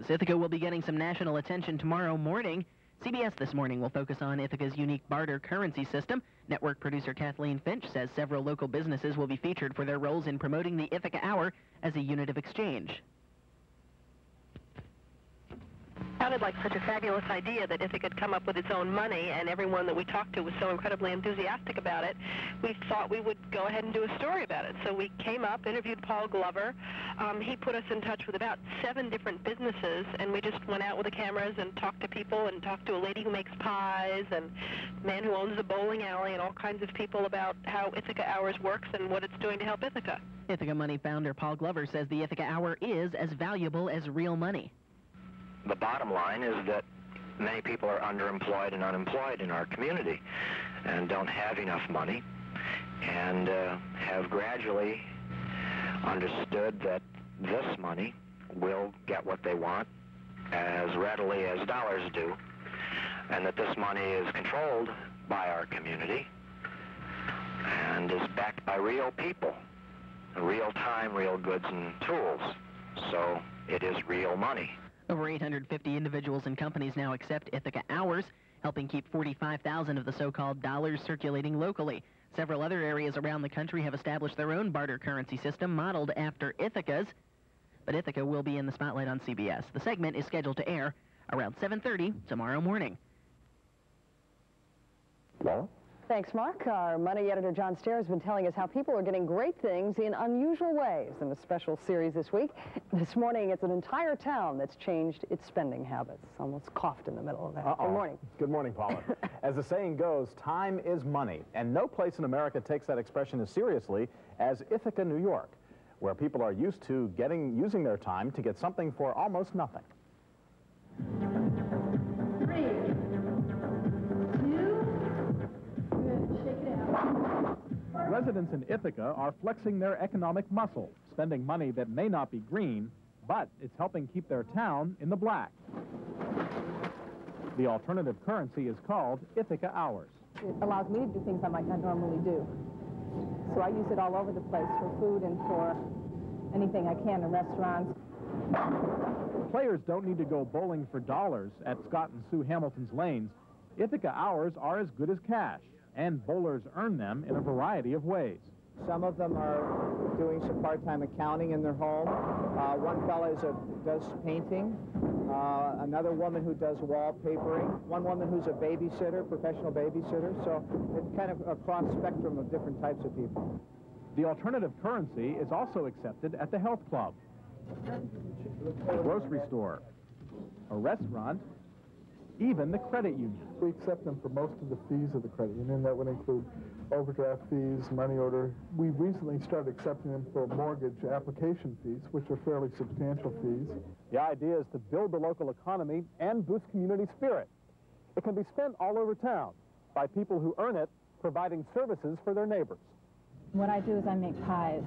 Ithaca will be getting some national attention tomorrow morning. CBS This Morning will focus on Ithaca's unique barter currency system. Network producer Kathleen Finch says several local businesses will be featured for their roles in promoting the Ithaca Hour as a unit of exchange. Sounded like such a fabulous idea that Ithaca had come up with its own money, and everyone that we talked to was so incredibly enthusiastic about it, we thought we would go ahead and do a story about it. So we came up, interviewed Paul Glover. He put us in touch with about 7 different businesses, and we just went out with the cameras and talked to people, and talked to a lady who makes pies, and a man who owns a bowling alley, and all kinds of people about how Ithaca Hours works and what it's doing to help Ithaca. Ithaca Money founder Paul Glover says the Ithaca Hour is as valuable as real money. The bottom line is that many people are underemployed and unemployed in our community and don't have enough money, and have gradually understood that this money will get what they want as readily as dollars do, and that this money is controlled by our community and is backed by real people, real time, real goods and tools. So it is real money. Over 850 individuals and companies now accept Ithaca Hours, helping keep 45,000 of the so-called dollars circulating locally. Several other areas around the country have established their own barter currency system modeled after Ithaca's, but Ithaca will be in the spotlight on CBS. The segment is scheduled to air around 7:30 tomorrow morning. Laura? Thanks, Mark. Our money editor, John Stair, has been telling us how people are getting great things in unusual ways in a special series this week. This morning, it's an entire town that's changed its spending habits. Almost coughed in the middle of that. Good morning. Good morning, Paula. As the saying goes, time is money, and no place in America takes that expression as seriously as Ithaca, New York, where people are used to using their time to get something for almost nothing. 3, 2, shake it out. Residents in Ithaca are flexing their economic muscle, spending money that may not be green, but it's helping keep their town in the black. The alternative currency is called Ithaca Hours. It allows me to do things I might not normally do. So I use it all over the place for food and for anything I can in restaurants. Players don't need to go bowling for dollars at Scott and Sue Hamilton's lanes. Ithaca Hours are as good as cash, and bowlers earn them in a variety of ways. Some of them are doing some part-time accounting in their home. One fellow does painting. Another woman who does wallpapering. One woman who's a babysitter, professional babysitter. So it's kind of a cross-spectrum of different types of people. The alternative currency is also accepted at the health club, a grocery store, a restaurant, even the credit union. We accept them for most of the fees of the credit union. That would include overdraft fees, money order. We recently started accepting them for mortgage application fees, which are fairly substantial fees. The idea is to build the local economy and boost community spirit. It can be spent all over town by people who earn it, providing services for their neighbors. What I do is I make pies.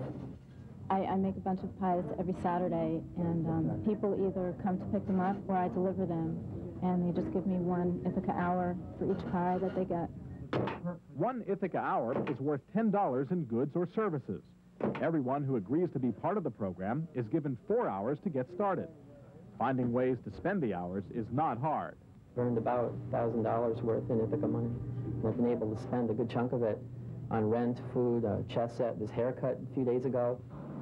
I make a bunch of pies every Saturday, and people either come to pick them up or I deliver them, and they just give me one Ithaca Hour for each pie that they get. One Ithaca Hour is worth $10 in goods or services. Everyone who agrees to be part of the program is given 4 hours to get started. Finding ways to spend the hours is not hard. Earned about $1,000 worth in Ithaca money. I've been able to spend a good chunk of it on rent, food, chess set, this haircut a few days ago.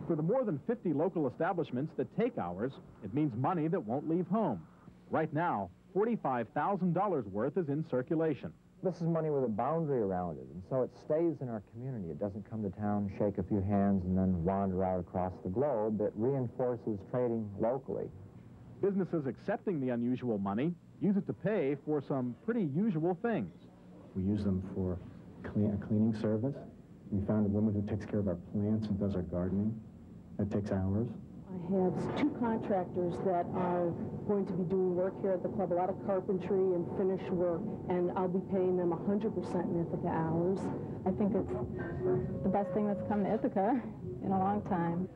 For the more than 50 local establishments that take hours, it means money that won't leave home. Right now, $45,000 worth is in circulation. This is money with a boundary around it, and so it stays in our community. It doesn't come to town, shake a few hands, and then wander out across the globe. It reinforces trading locally. Businesses accepting the unusual money use it to pay for some pretty usual things. We use them for a cleaning service. We found a woman who takes care of our plants and does our gardening. That takes hours. I have 2 contractors that are going to be doing work here at the club, a lot of carpentry and finish work, and I'll be paying them 100% in Ithaca Hours. I think it's the best thing that's come to Ithaca in a long time.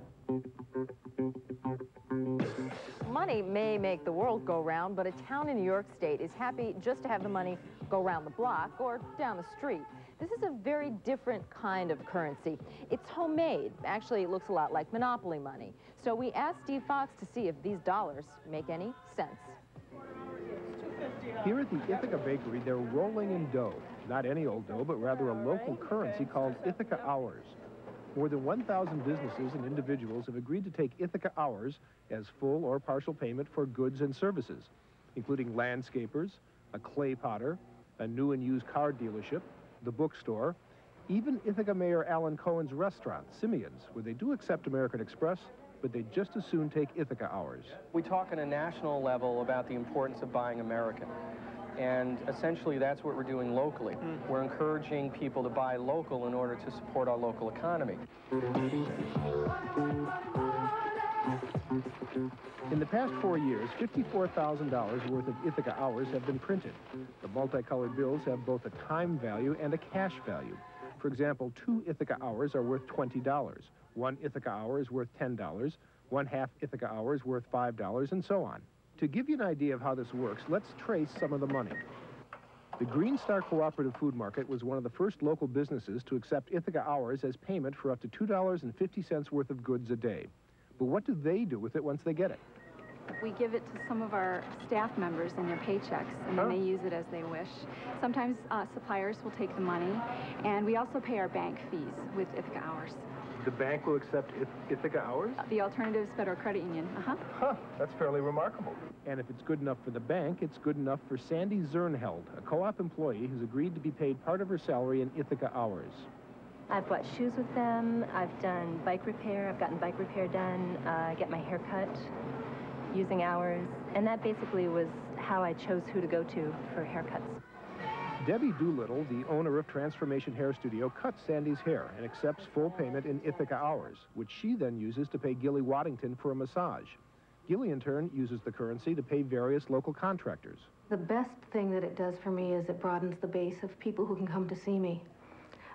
Money may make the world go round, but a town in New York State is happy just to have the money go round the block or down the street. This is a very different kind of currency. It's homemade. Actually, it looks a lot like Monopoly money. So we asked Steve Fox to see if these dollars make any sense. Here at the Ithaca Bakery, they're rolling in dough. Not any old dough, but rather a local currency called Ithaca Hours. More than 1,000 businesses and individuals have agreed to take Ithaca Hours as full or partial payment for goods and services, including landscapers, a clay potter, a new and used car dealership, the bookstore, even Ithaca Mayor Alan Cohen's restaurant, Simeon's, where they do accept American Express, but they just as soon take Ithaca Hours. We talk on a national level about the importance of buying American. And essentially that's what we're doing locally. We're encouraging people to buy local in order to support our local economy. In the past 4 years, $54,000 worth of Ithaca Hours have been printed. The multicolored bills have both a time value and a cash value. For example, 2 Ithaca Hours are worth $20. 1 Ithaca Hour is worth $10, 1/2 Ithaca Hour is worth $5, and so on. To give you an idea of how this works, let's trace some of the money. The Green Star Cooperative Food Market was one of the first local businesses to accept Ithaca Hours as payment for up to $2.50 worth of goods a day. But what do they do with it once they get it? We give it to some of our staff members in their paychecks, and then they use it as they wish. Sometimes suppliers will take the money, and we also pay our bank fees with Ithaca Hours. The bank will accept Ithaca Hours? The Alternatives Federal Credit Union, Huh, that's fairly remarkable. And if it's good enough for the bank, it's good enough for Sandy Zernheld, a co-op employee who's agreed to be paid part of her salary in Ithaca Hours. I've bought shoes with them, I've done bike repair, I've gotten bike repair done, I get my hair cut using Hours, and that basically was how I chose who to go to for haircuts. Debbie Doolittle, the owner of Transformation Hair Studio, cuts Sandy's hair and accepts full payment in Ithaca Hours, which she then uses to pay Gilly Waddington for a massage. Gilly, in turn, uses the currency to pay various local contractors. The best thing that it does for me is it broadens the base of people who can come to see me.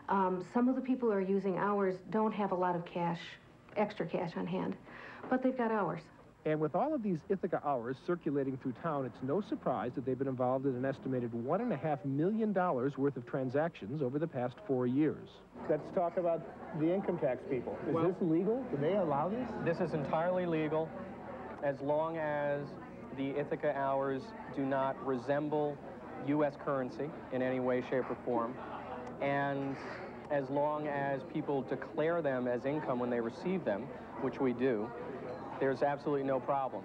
Some of the people who are using Hours don't have a lot of cash, extra cash on hand, but they've got Hours. And with all of these Ithaca Hours circulating through town, it's no surprise that they've been involved in an estimated $1.5 million worth of transactions over the past 4 years. Let's talk about the income tax people. Is this legal? Do they allow this? This is entirely legal as long as the Ithaca Hours do not resemble U.S. currency in any way, shape, or form, and as long as people declare them as income when they receive them, which we do, there's absolutely no problem.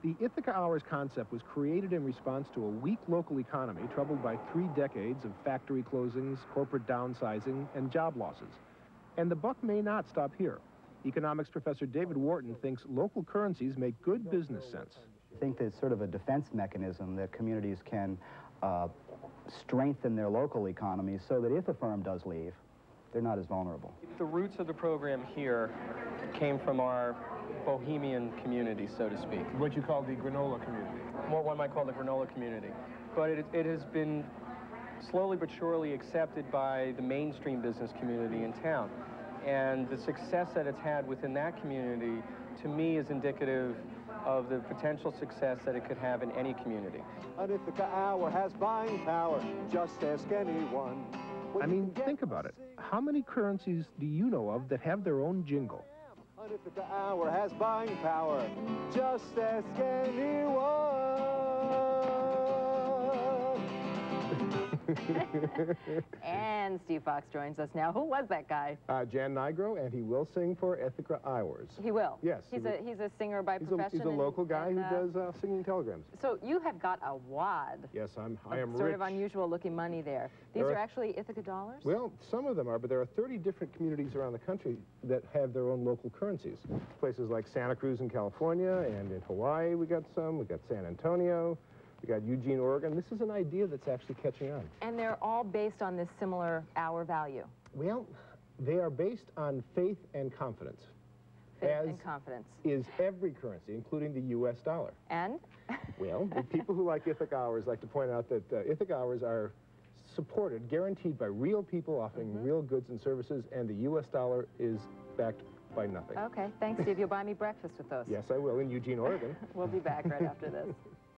The Ithaca Hours concept was created in response to a weak local economy troubled by 3 decades of factory closings, corporate downsizing, and job losses. And the buck may not stop here. Economics professor David Wharton thinks local currencies make good business sense. I think there's sort of a defense mechanism that communities can strengthen their local economies so that if a firm does leave, they're not as vulnerable. The roots of the program here came from our bohemian community, so to speak. What you call the granola community. What one might call the granola community. But it has been slowly but surely accepted by the mainstream business community in town. And the success that it's had within that community, to me, is indicative of the potential success that it could have in any community. An Ithaca Hour has buying power, just ask anyone. I mean, think about it. How many currencies do you know of that have their own jingle? An Ithaca Hour has buying power, just ask anyone. And Steve Fox joins us now. Who was that guy? Jan Nigro, and he will sing for Ithaca Hours. He will? Yes. He's a singer by profession? He's a local guy who does singing telegrams. So you have got a wad. Yes, I am sort rich. of unusual looking money there. These are actually Ithaca dollars? Well, some of them are, but there are 30 different communities around the country that have their own local currencies. Places like Santa Cruz in California, and in Hawaii we got some. We got San Antonio. We got Eugene, Oregon. This is an idea that's actually catching on. And they're all based on this similar hour value? Well, they are based on faith and confidence. Faith and confidence. Is every currency, including the U.S. dollar. And? Well, the people who like Ithaca Hours like to point out that Ithaca Hours are supported, guaranteed by real people offering real goods and services, and the U.S. dollar is backed by nothing. Okay, thanks, Steve. You'll buy me breakfast with those. Yes, I will, in Eugene, Oregon. We'll be back right after this.